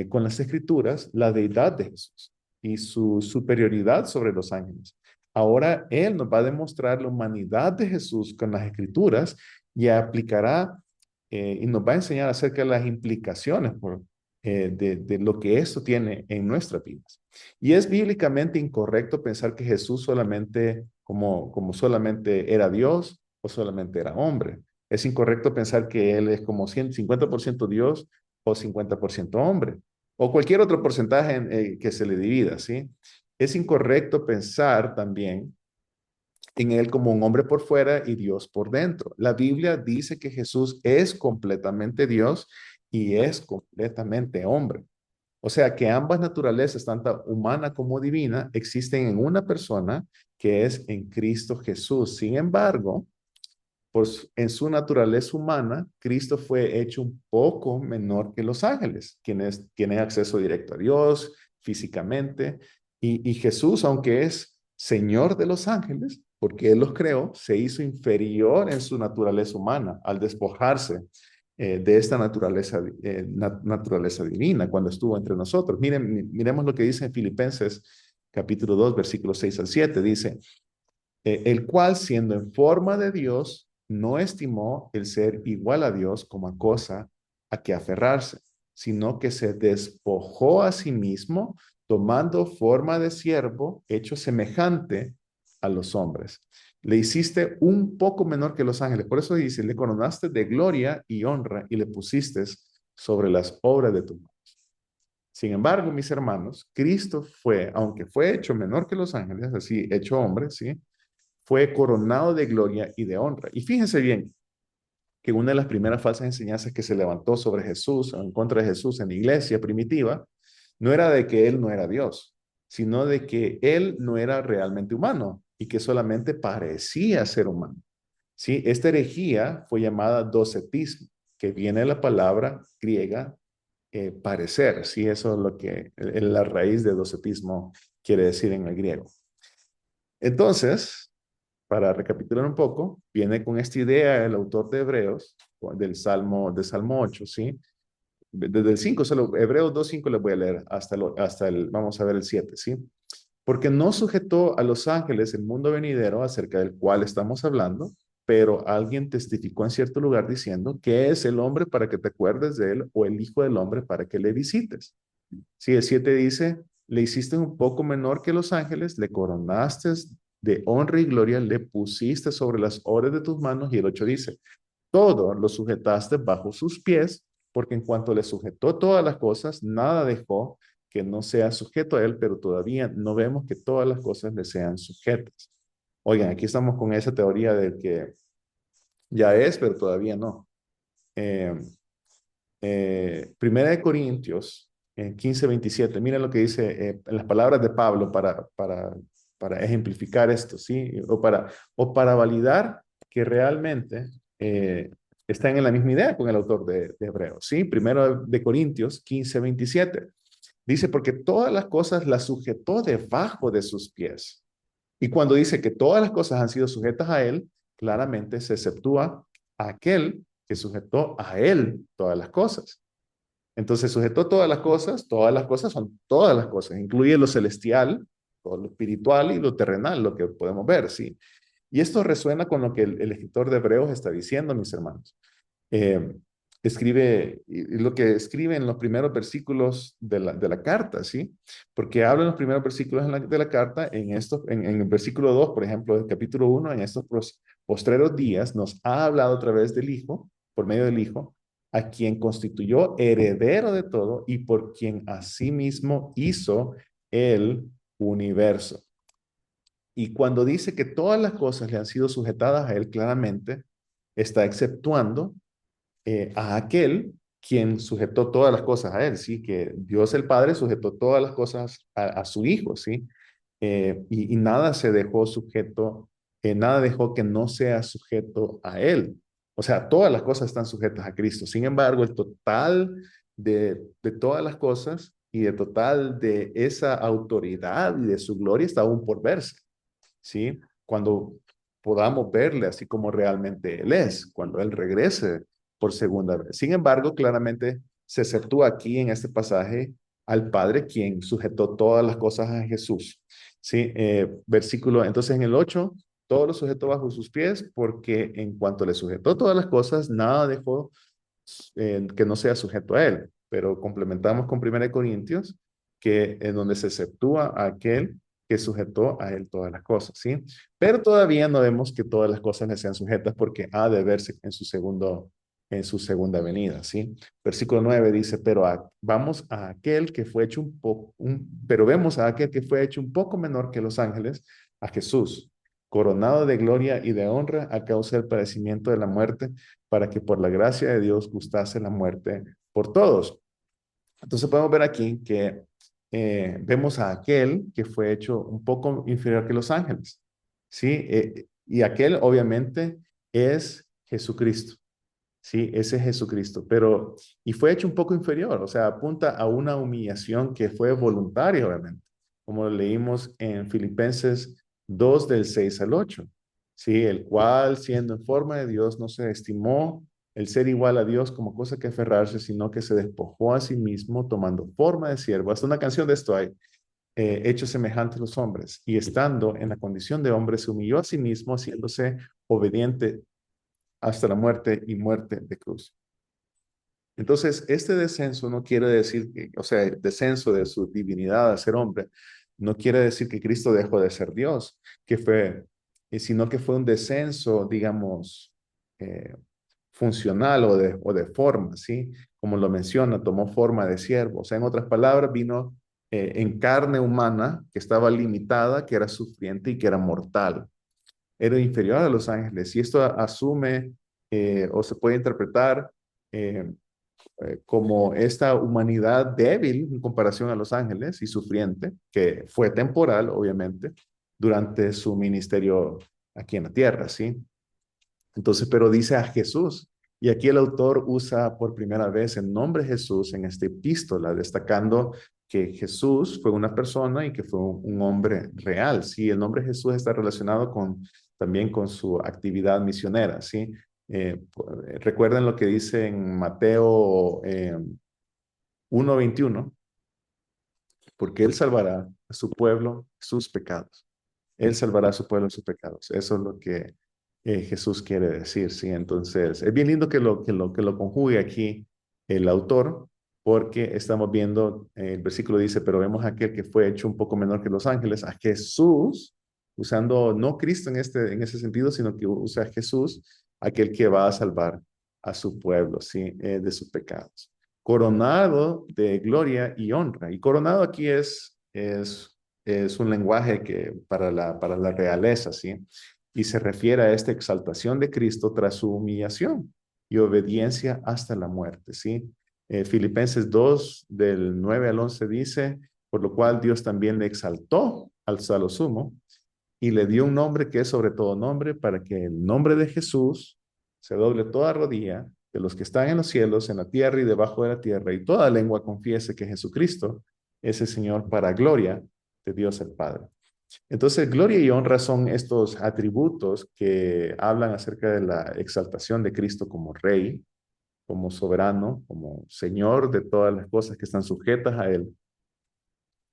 Speaker 2: con las escrituras la deidad de Jesús y su superioridad sobre los ángeles. Ahora él nos va a demostrar la humanidad de Jesús con las escrituras y aplicará y nos va a enseñar acerca de las implicaciones de lo que esto tiene en nuestras vidas. Y es bíblicamente incorrecto pensar que Jesús solamente, como solamente era Dios o solamente era hombre. Es incorrecto pensar que Él es como 50% Dios o 50% hombre, o cualquier otro porcentaje que se le divida, ¿sí? Es incorrecto pensar también en Él como un hombre por fuera y Dios por dentro. La Biblia dice que Jesús es completamente Dios y es completamente hombre. O sea que ambas naturalezas, tanto humana como divina, existen en una persona que es en Cristo Jesús. Sin embargo, pues en su naturaleza humana, Cristo fue hecho un poco menor que los ángeles, quienes tienen acceso directo a Dios físicamente. Y Jesús, aunque es Señor de los ángeles, porque Él los creó, se hizo inferior en su naturaleza humana al despojarse de esta naturaleza divina cuando estuvo entre nosotros. Miremos lo que dice en Filipenses capítulo 2, versículos 6 al 7. Dice, el cual siendo en forma de Dios, no estimó el ser igual a Dios como a cosa a que aferrarse, sino que se despojó a sí mismo, tomando forma de siervo, hecho semejante a los hombres. Le hiciste un poco menor que los ángeles. Por eso dice, le coronaste de gloria y honra y le pusiste sobre las obras de tu mano. Sin embargo, mis hermanos, Cristo fue, aunque fue hecho menor que los ángeles, así hecho hombre, ¿sí? Fue coronado de gloria y de honra. Y fíjense bien que una de las primeras falsas enseñanzas que se levantó sobre Jesús, o en contra de Jesús en la iglesia primitiva, no era de que él no era Dios, sino de que él no era realmente humano y que solamente parecía ser humano. ¿Sí? Esta herejía fue llamada docetismo, que viene de la palabra griega parecer. ¿Sí? Eso es lo que la raíz de docetismo quiere decir en el griego. Entonces, para recapitular un poco, viene con esta idea el autor de Hebreos, del Salmo 8, ¿sí? Desde el 5, solo Hebreos 2:5 les voy a leer vamos a ver el 7, ¿sí? Porque no sujetó a los ángeles el mundo venidero acerca del cual estamos hablando, pero alguien testificó en cierto lugar diciendo que es el hombre para que te acuerdes de él o el hijo del hombre para que le visites. Sí, el 7 dice, le hiciste un poco menor que los ángeles, le coronaste de honra y gloria, le pusiste sobre las obras de tus manos. Y el 8 dice, todo lo sujetaste bajo sus pies, porque en cuanto le sujetó todas las cosas, nada dejó que no sea sujeto a él, pero todavía no vemos que todas las cosas le sean sujetas. Oigan, aquí estamos con esa teoría de que ya es, pero todavía no. Eh, Primera de Corintios 15:27. Miren lo que dice en las palabras de Pablo para ejemplificar esto, ¿sí? O para validar que realmente están en la misma idea con el autor de Hebreos, ¿sí? Primero de Corintios 15:27. Dice, porque todas las cosas las sujetó debajo de sus pies. Y cuando dice que todas las cosas han sido sujetas a él, claramente se exceptúa a aquel que sujetó a él todas las cosas. Entonces sujetó todas las cosas son todas las cosas, incluye lo celestial, todo lo espiritual y lo terrenal, lo que podemos ver, ¿sí? Y esto resuena con lo que el escritor de Hebreos está diciendo, mis hermanos. Eh, y lo que escribe en los primeros versículos de la carta, ¿sí? Porque habla en los primeros versículos de la carta, en el versículo 2, por ejemplo, del capítulo 1, en estos postreros días, nos ha hablado a través del Hijo, por medio del Hijo, a quien constituyó heredero de todo y por quien asimismo hizo el universo. Y cuando dice que todas las cosas le han sido sujetadas a él, claramente está exceptuando a aquel quien sujetó todas las cosas a él, ¿sí? Que Dios el Padre sujetó todas las cosas a su Hijo, ¿sí? Y nada se dejó sujeto nada dejó que no sea sujeto a Él. O sea, todas las cosas están sujetas a Cristo. Sin embargo, el total de todas las cosas y el total de esa autoridad y de su gloria está aún por verse, ¿sí? Cuando podamos verle así como realmente Él es, cuando Él regrese por segunda vez. Sin embargo, claramente se exceptúa aquí en este pasaje al Padre, quien sujetó todas las cosas a Jesús. ¿Sí? Versículo, entonces en el 8 todo lo sujetó bajo sus pies, porque en cuanto le sujetó todas las cosas, nada dejó que no sea sujeto a él. Pero complementamos con 1 Corintios, que en donde se exceptúa a aquel que sujetó a él todas las cosas, ¿sí? Pero todavía no vemos que todas las cosas le sean sujetas, porque ha de verse en su segunda venida, ¿sí? Versículo 9 dice, vamos a aquel que fue hecho pero vemos a aquel que fue hecho un poco menor que los ángeles, a Jesús, coronado de gloria y de honra a causa del padecimiento de la muerte, para que por la gracia de Dios gustase la muerte por todos. Entonces podemos ver aquí que vemos a aquel que fue hecho un poco inferior que los ángeles, ¿sí? Y aquel obviamente es Jesucristo, ¿sí? Ese es Jesucristo, y fue hecho un poco inferior, o sea, apunta a una humillación que fue voluntaria, obviamente, como leímos en Filipenses 2 del 6 al 8, ¿sí? El cual, siendo en forma de Dios, no se estimó el ser igual a Dios como cosa que aferrarse, sino que se despojó a sí mismo, tomando forma de siervo. Hasta una canción de esto hay, hecho semejante a los hombres, y estando en la condición de hombre, se humilló a sí mismo, haciéndose obediente hasta la muerte y muerte de cruz. Entonces, este descenso no quiere decir que, o sea, el descenso de su divinidad a ser hombre, no quiere decir que Cristo dejó de ser Dios, sino que fue un descenso, digamos, eh, funcional o de forma, ¿sí? Como lo menciona, tomó forma de siervo. O sea, en otras palabras, vino en carne humana que estaba limitada, que era sufriente y que era mortal. Era inferior a los ángeles. Y esto asume o se puede interpretar eh, como esta humanidad débil en comparación a los ángeles y sufriente, que fue temporal, obviamente, durante su ministerio aquí en la tierra, ¿sí? Entonces, pero dice a Jesús. Y aquí el autor usa por primera vez el nombre Jesús en esta epístola, destacando que Jesús fue una persona y que fue un hombre real. Sí, el nombre Jesús está relacionado también con su actividad misionera. Sí, recuerden lo que dice en Mateo 1:21, porque Él salvará a su pueblo sus pecados. Él salvará a su pueblo de sus pecados. Eso es lo que Jesús quiere decir, ¿sí? Entonces, es bien lindo que lo conjugue aquí el autor, porque estamos viendo, el versículo dice, pero vemos a aquel que fue hecho un poco menor que los ángeles, a Jesús, usando no Cristo en ese sentido, sino que usa a Jesús, aquel que va a salvar a su pueblo, ¿sí? De sus pecados. Coronado de gloria y honra. Y coronado aquí es un lenguaje que para la realeza, ¿sí? Y se refiere a esta exaltación de Cristo tras su humillación y obediencia hasta la muerte, ¿sí? Filipenses 2, del 9 al 11 dice, por lo cual Dios también le exaltó al lo sumo y le dio un nombre que es sobre todo nombre, para que el nombre de Jesús se doble toda rodilla de los que están en los cielos, en la tierra y debajo de la tierra, y toda lengua confiese que Jesucristo es el Señor, para gloria de Dios el Padre. Entonces, gloria y honra son estos atributos que hablan acerca de la exaltación de Cristo como Rey, como soberano, como Señor de todas las cosas que están sujetas a Él,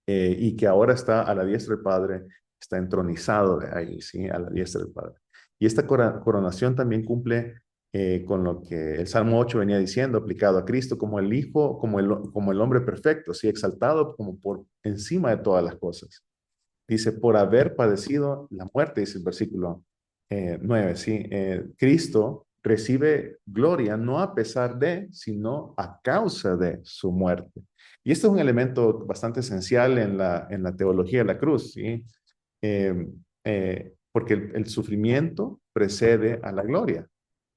Speaker 2: y que ahora está a la diestra del Padre, está entronizado de ahí, ¿sí? A la diestra del Padre. Y esta coronación también cumple con lo que el Salmo 8 venía diciendo, aplicado a Cristo como el Hijo, como el hombre perfecto, ¿sí? Exaltado como por encima de todas las cosas. Dice, por haber padecido la muerte, dice el versículo 9, ¿sí? Cristo recibe gloria no a pesar de, sino a causa de su muerte. Y esto es un elemento bastante esencial en la teología de la cruz, ¿sí? Porque el sufrimiento precede a la gloria.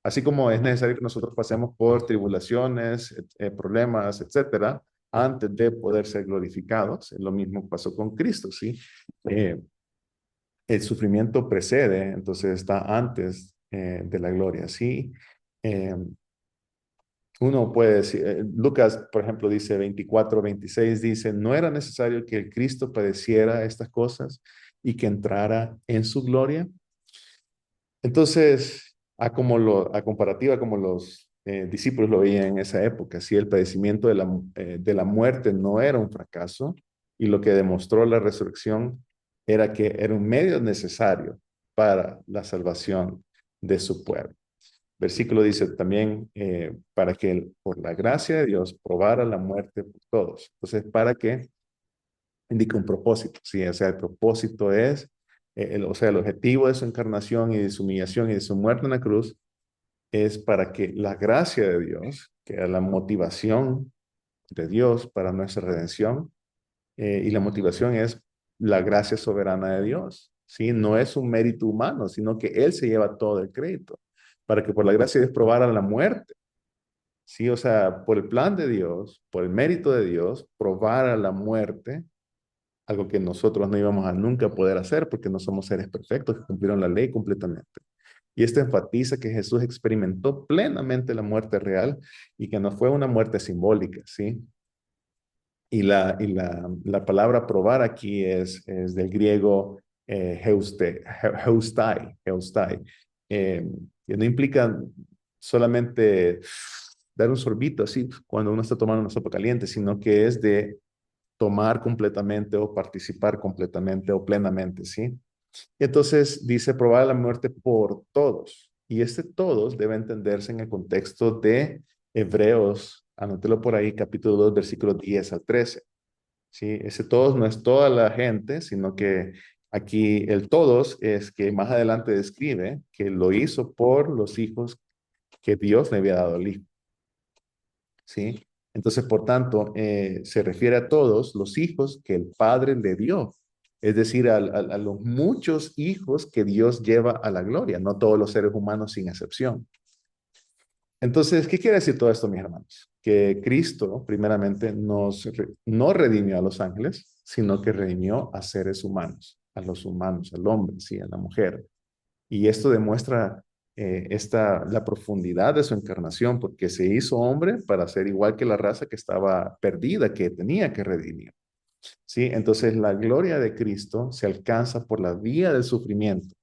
Speaker 2: Así como es necesario que nosotros pasemos por tribulaciones, problemas, etcétera, antes de poder ser glorificados. Lo mismo pasó con Cristo, ¿sí? Eh, el sufrimiento precede, entonces está antes de la gloria, ¿sí? Eh, Uno puede decir, Lucas, por ejemplo, dice 24, 26, dice, no era necesario que el Cristo padeciera estas cosas y que entrara en su gloria. Entonces, a comparativa como los discípulos lo veían en esa época, si el padecimiento de la muerte no era un fracaso y lo que demostró la resurrección era que era un medio necesario para la salvación de su pueblo. Versículo dice también, para que por la gracia de Dios probara la muerte por todos. Entonces, para que indica un propósito, ¿sí? O sea, el propósito es, o sea, el objetivo de su encarnación y de su humillación y de su muerte en la cruz es para que la gracia de Dios, que es la motivación de Dios para nuestra redención, y la motivación es la gracia soberana de Dios, ¿sí? No es un mérito humano, sino que Él se lleva todo el crédito, para que por la gracia de Dios probara la muerte, ¿sí? O sea, por el plan de Dios, por el mérito de Dios, probara la muerte, algo que nosotros no íbamos a nunca poder hacer porque no somos seres perfectos que cumplieron la ley completamente. Y esto enfatiza que Jesús experimentó plenamente la muerte real y que no fue una muerte simbólica, ¿sí? Y la palabra probar aquí es del griego heustai, eh, que no implica solamente dar un sorbito así cuando uno está tomando una sopa caliente, sino que es de tomar completamente o participar completamente o plenamente, ¿sí? Y entonces dice probar la muerte por todos. Y este todos debe entenderse en el contexto de Hebreos, anótelo por ahí, capítulo 2, versículos 10 al 13. ¿Sí? Ese todos no es toda la gente, sino que aquí el todos es que más adelante describe que lo hizo por los hijos que Dios le había dado al hijo. ¿Sí? Entonces, por tanto, se refiere a todos los hijos que el Padre le dio, es decir, a los muchos hijos que Dios lleva a la gloria, no todos los seres humanos sin excepción. Entonces, ¿qué quiere decir todo esto, mis hermanos? Que Cristo, primeramente, no redimió a los ángeles, sino que redimió a seres humanos, a los humanos, al hombre, sí, a la mujer. Y esto demuestra la profundidad de su encarnación, porque se hizo hombre para ser igual que la raza que estaba perdida, que tenía que redimir. ¿Sí? Entonces, la gloria de Cristo se alcanza por la vía del sufrimiento.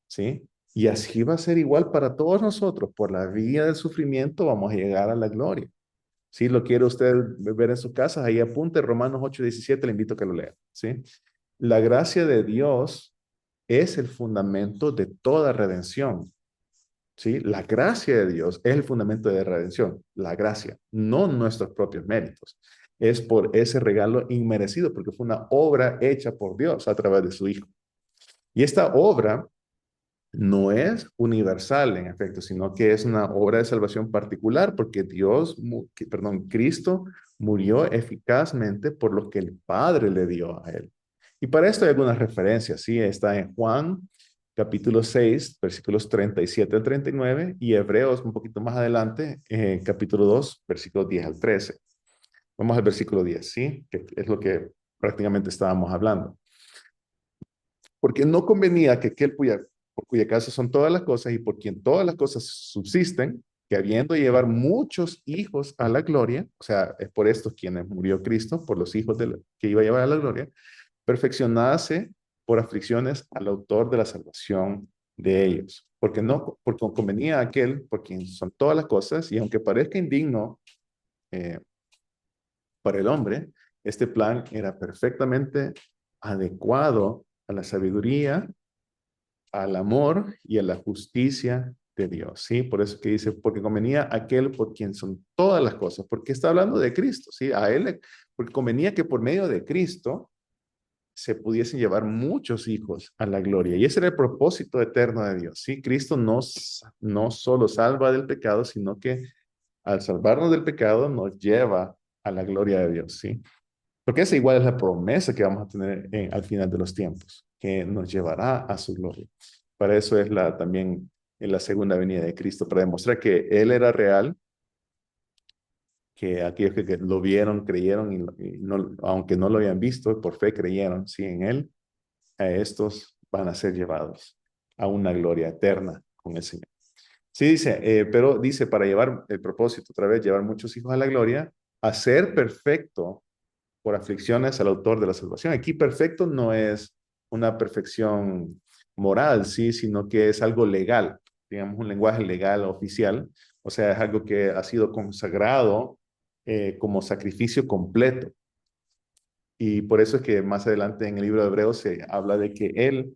Speaker 2: ¿Sí? Y así va a ser igual para todos nosotros. Por la vía del sufrimiento vamos a llegar a la gloria. Si lo quiere usted ver en su casa, ahí apunte Romanos 8:17, le invito a que lo lea. ¿Sí? La gracia de Dios es el fundamento de toda redención. ¿Sí? La gracia de Dios es el fundamento de redención. La gracia, no nuestros propios méritos. Es por ese regalo inmerecido, porque fue una obra hecha por Dios a través de su Hijo. Y esta obra no es universal en efecto, sino que es una obra de salvación particular porque Cristo murió eficazmente por lo que el Padre le dio a él. Y para esto hay algunas referencias, ¿sí? Está en Juan capítulo 6, versículos 37 al 39 y Hebreos un poquito más adelante, capítulo 2, versículos 10 al 13. Vamos al versículo 10, ¿sí? Que es lo que prácticamente estábamos hablando. Porque no convenía que por cuya casa son todas las cosas y por quien todas las cosas subsisten, que habiendo llevar muchos hijos a la gloria, o sea, es por estos quienes murió Cristo, por los hijos que iba a llevar a la gloria, perfeccionase por aflicciones al autor de la salvación de ellos. Porque convenía a aquel por quien son todas las cosas, y aunque parezca indigno eh, para el hombre, este plan era perfectamente adecuado a la sabiduría, al amor y a la justicia de Dios, ¿sí? Por eso que dice, porque convenía aquel por quien son todas las cosas, porque está hablando de Cristo, ¿sí? A él, porque convenía que por medio de Cristo se pudiesen llevar muchos hijos a la gloria. Y ese era el propósito eterno de Dios, ¿sí? Cristo no solo salva del pecado, sino que al salvarnos del pecado nos lleva a la gloria de Dios, ¿sí? Porque esa igual es la promesa que vamos a tener al final de los tiempos, que nos llevará a su gloria. Para eso es también en la segunda venida de Cristo, para demostrar que Él era real, que aquellos que lo vieron, creyeron, y no, aunque no lo habían visto, por fe creyeron, sí, en Él, a estos van a ser llevados a una gloria eterna con el Señor. Sí, dice, pero dice, para llevar el propósito, otra vez, llevar muchos hijos a la gloria, a ser perfecto por aflicciones al autor de la salvación. Aquí perfecto no es una perfección moral, sí, sino que es algo legal, digamos un lenguaje legal oficial, o sea, es algo que ha sido consagrado como sacrificio completo. Y por eso es que más adelante en el libro de Hebreos se habla de que Él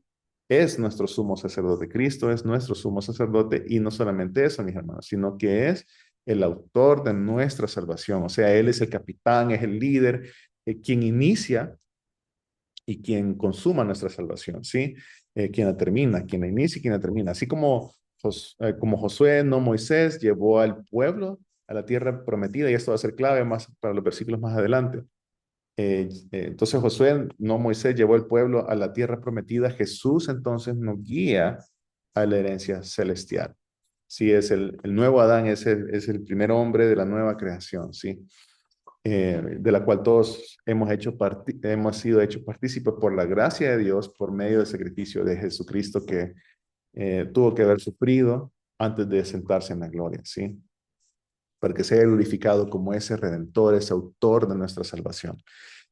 Speaker 2: es nuestro sumo sacerdote. Cristo es nuestro sumo sacerdote y no solamente eso, mis hermanos, sino que es el autor de nuestra salvación. O sea, Él es el capitán, es el líder, quien inicia y quien consuma nuestra salvación, ¿sí? Quien la termina, quien la inicia y quien la termina. Así como, como Josué, no Moisés, llevó al pueblo a la tierra prometida, y esto va a ser clave más para los versículos más adelante. Entonces Josué, no Moisés, llevó el pueblo a la tierra prometida. Jesús entonces nos guía a la herencia celestial. Sí, es el nuevo Adán, es el primer hombre de la nueva creación, ¿sí? De la cual todos hemos sido hechos partícipes por la gracia de Dios por medio del sacrificio de Jesucristo que tuvo que haber sufrido antes de sentarse en la gloria, ¿sí? Para que sea glorificado como ese redentor, ese autor de nuestra salvación.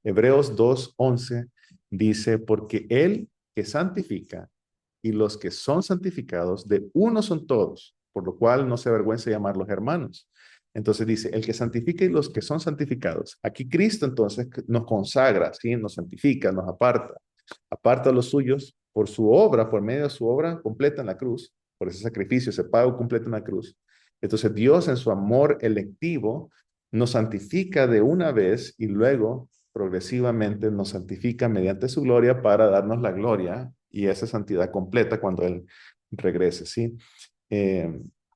Speaker 2: Hebreos 2:11 dice, porque Él que santifica y los que son santificados, de uno son todos, por lo cual no se avergüenza de llamarlos hermanos. Entonces dice, el que santifica y los que son santificados. Aquí Cristo entonces nos consagra, ¿sí? Nos santifica, nos aparta a los suyos por su obra, por medio de su obra completa en la cruz, por ese sacrificio, ese pago completo en la cruz. Entonces Dios en su amor electivo nos santifica de una vez y luego progresivamente nos santifica mediante su gloria para darnos la gloria y esa santidad completa cuando Él regrese, ¿sí?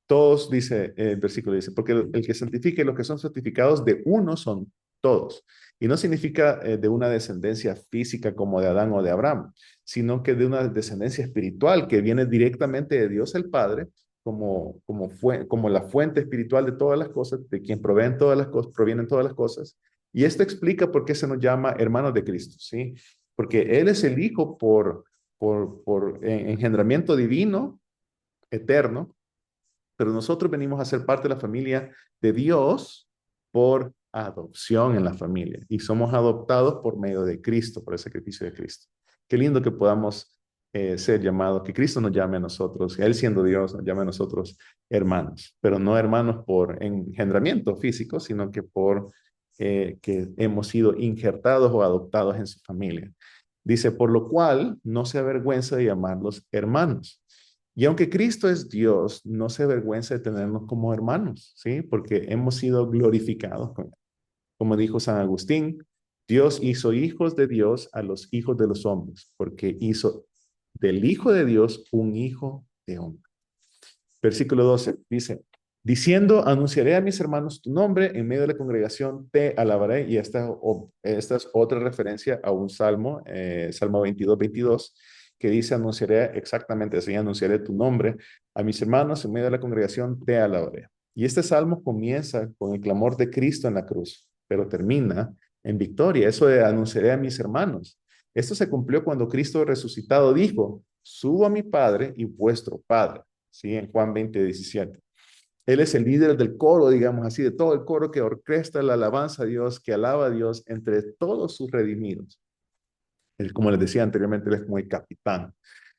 Speaker 2: Todos, dice el versículo, dice, porque el que santifica y los que son santificados de uno son todos. Y no significa de una descendencia física como de Adán o de Abraham, sino que de una descendencia espiritual que viene directamente de Dios el Padre, como la fuente espiritual de todas las cosas, de quien proveen todas las cosas, provienen todas las cosas. Y esto explica por qué se nos llama hermanos de Cristo, ¿sí? Porque Él es el Hijo por engendramiento divino, eterno, pero nosotros venimos a ser parte de la familia de Dios por adopción en la familia y somos adoptados por medio de Cristo, por el sacrificio de Cristo. Qué lindo que podamos ser llamados, que Cristo nos llame a nosotros, Él siendo Dios nos llame a nosotros hermanos, pero no hermanos por engendramiento físico, sino que por que hemos sido injertados o adoptados en su familia. Dice, por lo cual no se avergüenza de llamarlos hermanos. Y aunque Cristo es Dios, no se avergüenza de tenernos como hermanos, ¿sí? Porque hemos sido glorificados con Él. Como dijo San Agustín, Dios hizo hijos de Dios a los hijos de los hombres, porque hizo del Hijo de Dios un hijo de hombre. Versículo 12 dice, diciendo, anunciaré a mis hermanos tu nombre, en medio de la congregación te alabaré. Y esta es otra referencia a un salmo, Salmo 22:22, que dice, anunciaré exactamente así, anunciaré tu nombre a mis hermanos, en medio de la congregación te alabaré. Y este salmo comienza con el clamor de Cristo en la cruz, pero termina en victoria. Eso de anunciaré a mis hermanos. Esto se cumplió cuando Cristo resucitado dijo, subo a mi Padre y vuestro Padre. ¿Sí? En Juan 20:17. Él es el líder del coro, digamos así, de todo el coro que orquesta la alabanza a Dios, que alaba a Dios entre todos sus redimidos. Él, como les decía anteriormente, él es como el capitán.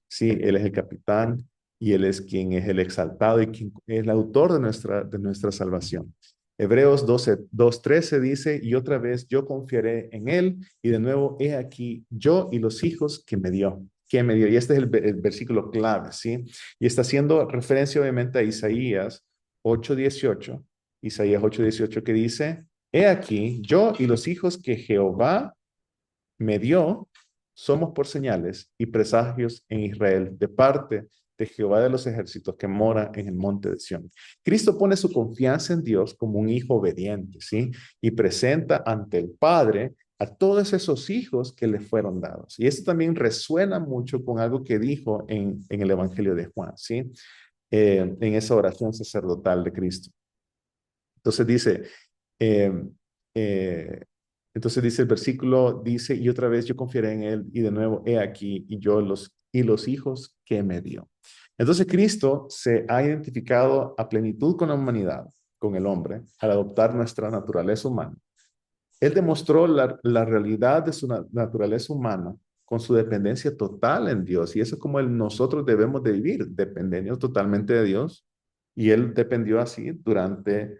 Speaker 2: Sí, él es el capitán y él es quien es el exaltado y quien es el autor de nuestra salvación. Hebreos 2:13 dice, y otra vez yo confiaré en él, y de nuevo, he aquí yo y los hijos que me dio. Y este es el versículo clave, ¿sí? Y está haciendo referencia obviamente a Isaías 8:18, Isaías 8:18 que dice, he aquí yo y los hijos que Jehová me dio, somos por señales y presagios en Israel de parte de Jehová de los ejércitos que mora en el monte de Sión. Cristo pone su confianza en Dios como un hijo obediente, ¿sí? Y presenta ante el Padre a todos esos hijos que le fueron dados. Y esto también resuena mucho con algo que dijo en el Evangelio de Juan, ¿sí? En esa oración sacerdotal de Cristo. Entonces dice, eh, Entonces dice el versículo, dice, y otra vez yo confiaré en él, y de nuevo, he aquí, y los hijos que me dio. Entonces Cristo se ha identificado a plenitud con la humanidad, con el hombre, al adoptar nuestra naturaleza humana. Él demostró la realidad de su naturaleza humana con su dependencia total en Dios. Y eso es como nosotros debemos de vivir, dependiendo totalmente de Dios. Y Él dependió así durante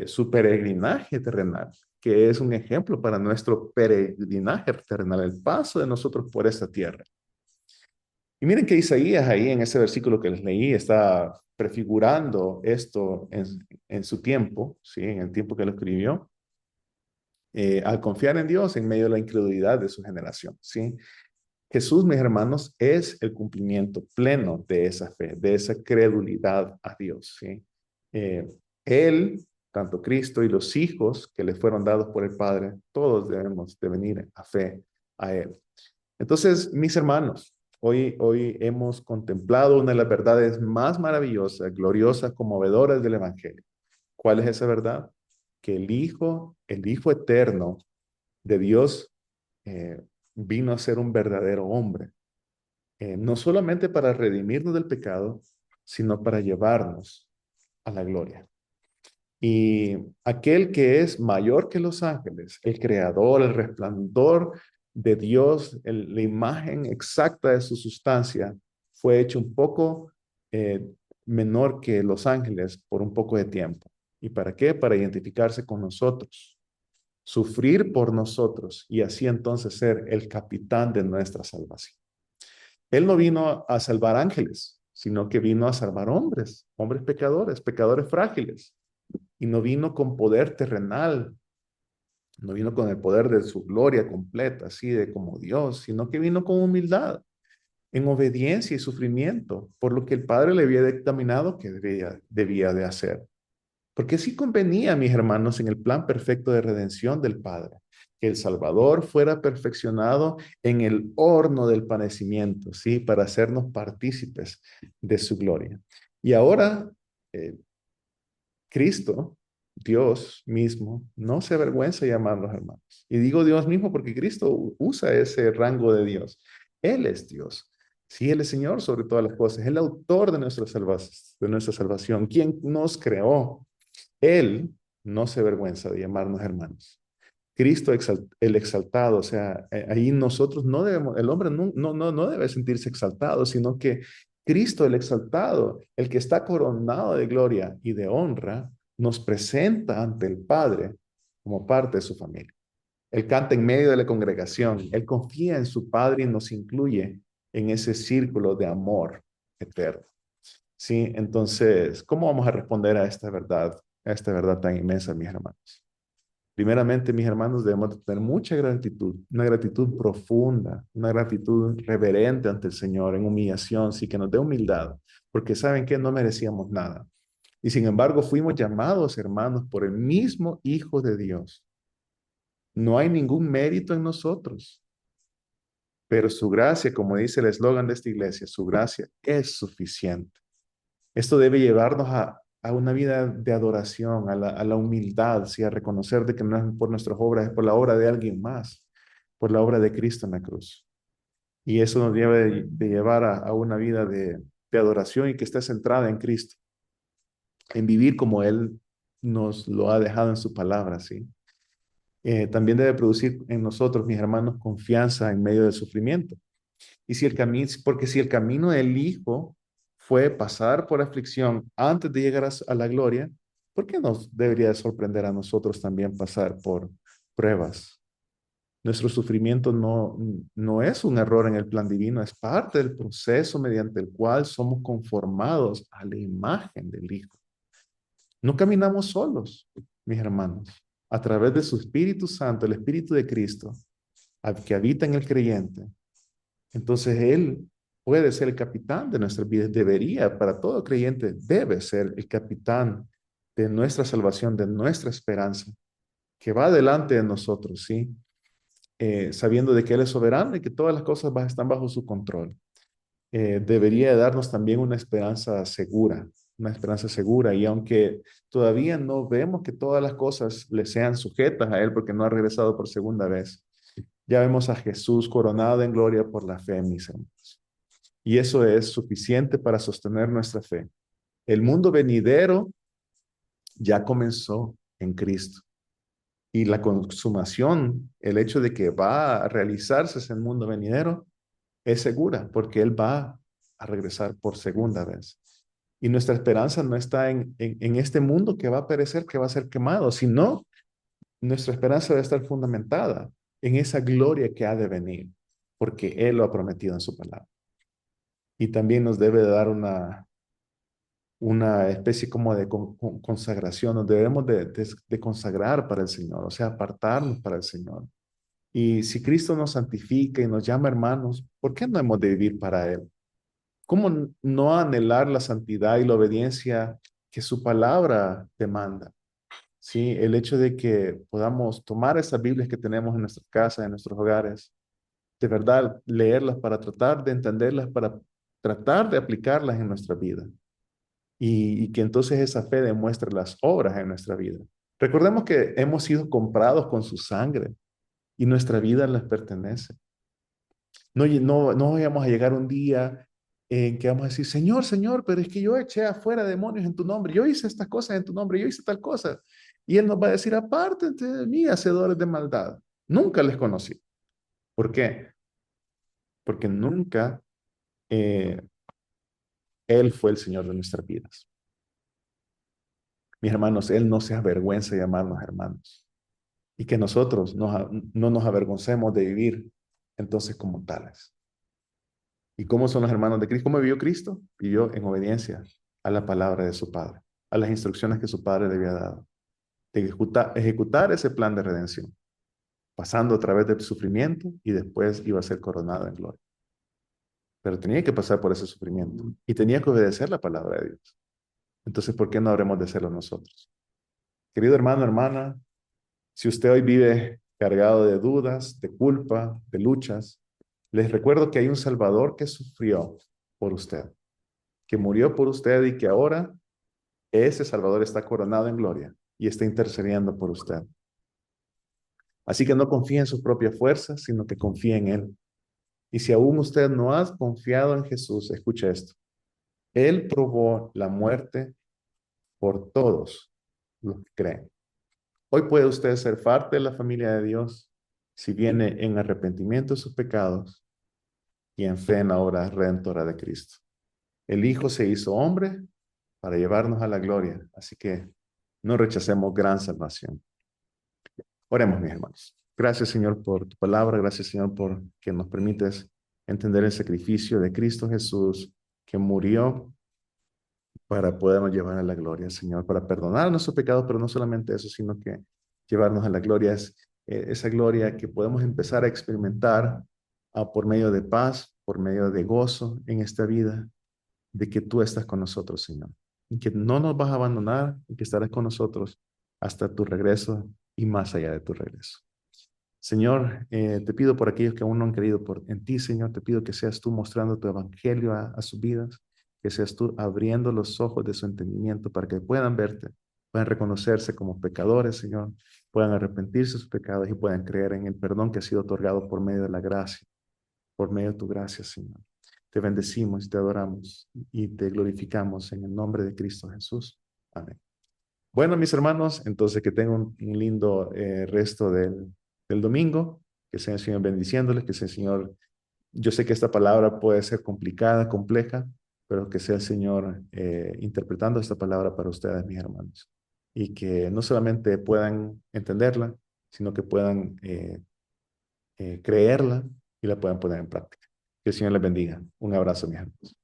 Speaker 2: su peregrinaje terrenal, que es un ejemplo para nuestro peregrinaje terrenal, el paso de nosotros por esta tierra. Y miren que Isaías ahí en ese versículo que les leí está prefigurando esto en su tiempo, ¿sí? En el tiempo que lo escribió al confiar en Dios en medio de la incredulidad de su generación, ¿sí? Jesús, mis hermanos, es el cumplimiento pleno de esa fe, de esa credulidad a Dios, ¿sí? Eh, Él, tanto Cristo y los hijos que le fueron dados por el Padre, todos debemos de venir a fe a Él. Entonces, mis hermanos, hoy hemos contemplado una de las verdades más maravillosas, gloriosas, conmovedoras del Evangelio. ¿Cuál es esa verdad? Que el Hijo eterno de Dios, eh, vino a ser un verdadero hombre, no solamente para redimirnos del pecado, sino para llevarnos a la gloria. Y aquel que es mayor que los ángeles, el creador, el resplandor de Dios, la imagen exacta de su sustancia, fue hecho un poco eh, menor que los ángeles por un poco de tiempo. ¿Y para qué? Para identificarse con nosotros, sufrir por nosotros y así entonces ser el capitán de nuestra salvación. Él no vino a salvar ángeles, sino que vino a salvar hombres, hombres pecadores, pecadores frágiles. Y no vino con poder terrenal, no vino con el poder de su gloria completa, así de como Dios, sino que vino con humildad, en obediencia y sufrimiento, por lo que el Padre le había dictaminado que debía de hacer. Porque sí convenía, mis hermanos, en el plan perfecto de redención del Padre, que el Salvador fuera perfeccionado en el horno del padecimiento, ¿sí? Para hacernos partícipes de su gloria. Y ahora, eh, Cristo, Dios mismo, no se avergüenza de llamarlos hermanos. Y digo Dios mismo porque Cristo usa ese rango de Dios. Él es Dios. Sí, Él es Señor sobre todas las cosas. El autor de de nuestra salvación, quien nos creó. Él no se avergüenza de llamarnos hermanos. Cristo el exaltado, o sea, ahí nosotros no debemos, el hombre no debe sentirse exaltado, sino que Cristo el exaltado, el que está coronado de gloria y de honra, nos presenta ante el Padre como parte de su familia. Él canta en medio de la congregación, él confía en su Padre y nos incluye en ese círculo de amor eterno. Sí, entonces, ¿cómo vamos a responder a esta verdad tan inmensa, mis hermanos? Primeramente, mis hermanos, debemos tener mucha gratitud, una gratitud profunda, una gratitud reverente ante el Señor, en humillación, sí que nos dé humildad, porque saben que no merecíamos nada. Y sin embargo, fuimos llamados hermanos por el mismo Hijo de Dios. No hay ningún mérito en nosotros, pero su gracia, como dice el eslogan de esta iglesia, su gracia es suficiente. Esto debe llevarnos a una vida de adoración, a la humildad, ¿sí? A reconocer de que no es por nuestras obras, es por la obra de alguien más, por la obra de Cristo en la cruz. Y eso nos debe de llevar a una vida de adoración y que esté centrada en Cristo, en vivir como Él nos lo ha dejado en su palabra, ¿sí? También debe producir en nosotros, mis hermanos, confianza en medio del sufrimiento. Y si el camino, porque si el camino del Hijo fue pasar por aflicción antes de llegar a la gloria, ¿por qué nos debería sorprender a nosotros también pasar por pruebas? Nuestro sufrimiento no es un error en el plan divino, es parte del proceso mediante el cual somos conformados a la imagen del Hijo. No caminamos solos, mis hermanos. A través de su Espíritu Santo, el Espíritu de Cristo, que habita en el creyente, entonces Él puede ser el capitán de nuestras vidas, debería, para todo creyente, debe ser el capitán de nuestra salvación, de nuestra esperanza, que va delante de nosotros, ¿sí? Sabiendo de que Él es soberano y que todas las cosas están bajo su control. Debería darnos también una esperanza segura, una esperanza segura. Y aunque todavía no vemos que todas las cosas le sean sujetas a Él porque no ha regresado por segunda vez, ya vemos a Jesús coronado en gloria por la fe, mis hermanos. Y eso es suficiente para sostener nuestra fe. El mundo venidero ya comenzó en Cristo. Y la consumación, el hecho de que va a realizarse ese mundo venidero, es segura porque Él va a regresar por segunda vez. Y nuestra esperanza no está en este mundo que va a perecer, que va a ser quemado, sino nuestra esperanza debe estar fundamentada en esa gloria que ha de venir, porque Él lo ha prometido en su palabra. Y también nos debe dar una especie como de consagración, nos debemos de consagrar para el Señor, o sea, apartarnos para el Señor. Y si Cristo nos santifica y nos llama hermanos, ¿por qué no hemos de vivir para Él? ¿Cómo no anhelar la santidad y la obediencia que su palabra demanda? Sí, el hecho de que podamos tomar esas Biblias que tenemos en nuestras casas, en nuestros hogares, de verdad leerlas para tratar de entenderlas, para tratar de aplicarlas en nuestra vida. Y que entonces esa fe demuestre las obras en nuestra vida. Recordemos que hemos sido comprados con su sangre y nuestra vida les pertenece. No vayamos a llegar un día en que vamos a decir, Señor, Señor, pero es que yo eché afuera demonios en tu nombre, yo hice estas cosas en tu nombre, yo hice tal cosa. Y Él nos va a decir, apártate de mí, hacedores de maldad. Nunca les conocí. ¿Por qué? Porque nunca Él fue el Señor de nuestras vidas. Mis hermanos, Él no se avergüenza de llamarnos hermanos. Y que nosotros no nos avergoncemos de vivir entonces como tales. ¿Y cómo son los hermanos de Cristo? ¿Cómo vivió Cristo? Vivió en obediencia a la palabra de su Padre, a las instrucciones que su Padre le había dado, de ejecutar ese plan de redención, pasando a través del sufrimiento y después iba a ser coronado en gloria. Pero tenía que pasar por ese sufrimiento y tenía que obedecer la palabra de Dios. Entonces, ¿por qué no habremos de hacerlo nosotros? Querido hermano, hermana, si usted hoy vive cargado de dudas, de culpa, de luchas, les recuerdo que hay un Salvador que sufrió por usted, que murió por usted y que ahora ese Salvador está coronado en gloria y está intercediendo por usted. Así que no confíe en sus propias fuerzas, sino que confíe en Él. Y si aún usted no ha confiado en Jesús, escuche esto. Él probó la muerte por todos los que creen. Hoy puede usted ser parte de la familia de Dios si viene en arrepentimiento de sus pecados y en fe en la obra redentora de Cristo. El Hijo se hizo hombre para llevarnos a la gloria, así que no rechacemos gran salvación. Oremos, mis hermanos. Gracias, Señor, por tu palabra. Gracias, Señor, por que nos permites entender el sacrificio de Cristo Jesús, que murió para podernos llevar a la gloria, Señor, para perdonar nuestros pecados, pero no solamente eso, sino que llevarnos a la gloria es esa gloria que podemos empezar a experimentar por medio de paz, por medio de gozo en esta vida, de que tú estás con nosotros, Señor, y que no nos vas a abandonar y que estarás con nosotros hasta tu regreso y más allá de tu regreso. Señor, te pido por aquellos que aún no han creído en ti, Señor, te pido que seas tú mostrando tu evangelio a sus vidas, que seas tú abriendo los ojos de su entendimiento para que puedan verte, puedan reconocerse como pecadores, Señor, puedan arrepentirse de sus pecados y puedan creer en el perdón que ha sido otorgado por medio de la gracia, por medio de tu gracia, Señor. Te bendecimos, te adoramos y te glorificamos en el nombre de Cristo Jesús. Amén. Bueno, mis hermanos, entonces que tengan un lindo resto del domingo, que sea el Señor bendiciéndoles, que sea el Señor, yo sé que esta palabra puede ser complicada, compleja, pero que sea el Señor interpretando esta palabra para ustedes, mis hermanos, y que no solamente puedan entenderla, sino que puedan creerla y la puedan poner en práctica. Que el Señor les bendiga. Un abrazo, mis hermanos.